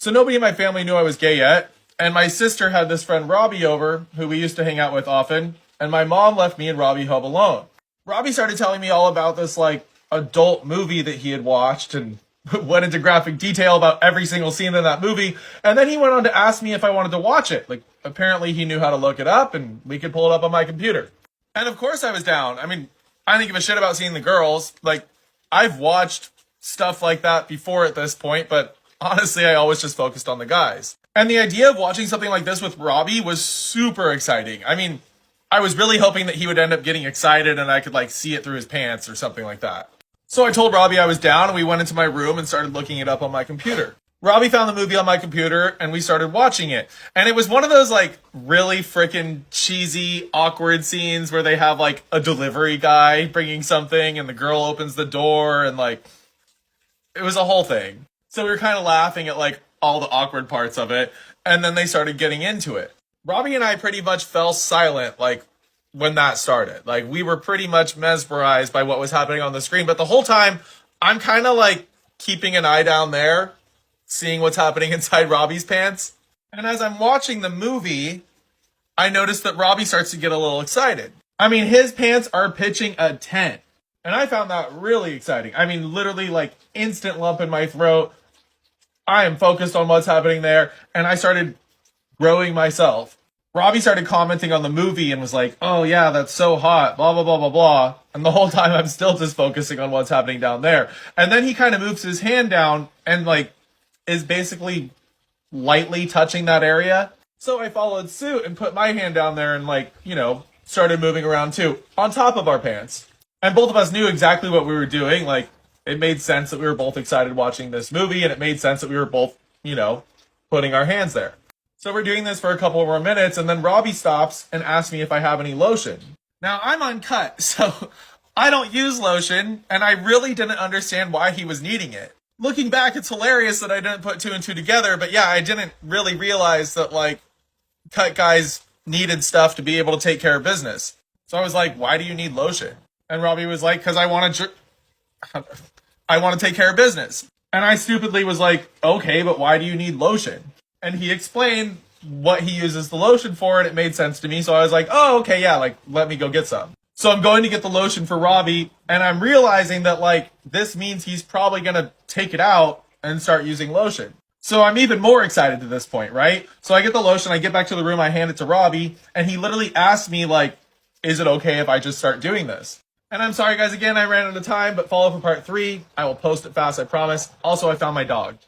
So nobody in my family knew I was gay yet. And my sister had this friend Robbie over, who we used to hang out with often. And my mom left me and Robbie home alone. Robbie started telling me all about this like adult movie that he had watched and went into graphic detail about every single scene in that movie. And then he went on to ask me if I wanted to watch it. Like, apparently he knew how to look it up and we could pull it up on my computer. And of course I was down. I mean, I didn't give a shit about seeing the girls. Like, I've watched stuff like that before at this point, but honestly, I always just focused on the guys. And the idea of watching something like this with Robbie was super exciting. I mean, I was really hoping that he would end up getting excited and I could like see it through his pants or something like that. So I told Robbie I was down and we went into my room and started looking it up on my computer. Robbie found the movie on my computer and we started watching it. And it was one of those like really freaking cheesy, awkward scenes where they have like a delivery guy bringing something and the girl opens the door and like, it was a whole thing. So we were kind of laughing at like all the awkward parts of it. And then they started getting into it. Robbie and I pretty much fell silent like when that started. Like we were pretty much mesmerized by what was happening on the screen. But the whole time I'm kind of like keeping an eye down there, seeing what's happening inside Robbie's pants. And as I'm watching the movie, I noticed that Robbie starts to get a little excited. I mean, his pants are pitching a 10. And I found that really exciting. I mean, literally like instant lump in my throat. I am focused on what's happening there. And I started growing myself. Robbie started commenting on the movie and was like, oh yeah, that's so hot, blah, blah, blah, blah, blah. And the whole time I'm still just focusing on what's happening down there. And then he kind of moves his hand down and like is basically lightly touching that area. So I followed suit and put my hand down there and like, you know, started moving around too, on top of our pants. And both of us knew exactly what we were doing. Like, it made sense that we were both excited watching this movie, and it made sense that we were both, you know, putting our hands there. So we're doing this for a couple more minutes, and then Robbie stops and asks me if I have any lotion. Now, I'm uncut, so I don't use lotion, and I really didn't understand why he was needing it. Looking back, it's hilarious that I didn't put two and two together, but yeah, I didn't really realize that, like, cut guys needed stuff to be able to take care of business. So I was like, why do you need lotion? And Robbie was like, because I want to take care of business. And I stupidly was like, okay, but why do you need lotion? And he explained what he uses the lotion for, and it made sense to me. So I was like, oh, okay, yeah, like, let me go get some. So I'm going to get the lotion for Robbie, and I'm realizing that, like, this means he's probably going to take it out and start using lotion. So I'm even more excited to this point, right? So I get the lotion, I get back to the room, I hand it to Robbie, and he literally asked me, like, is it okay if I just start doing this? And I'm sorry, guys, again, I ran out of time, but follow for part 3. I will post it fast, I promise. Also, I found my dog.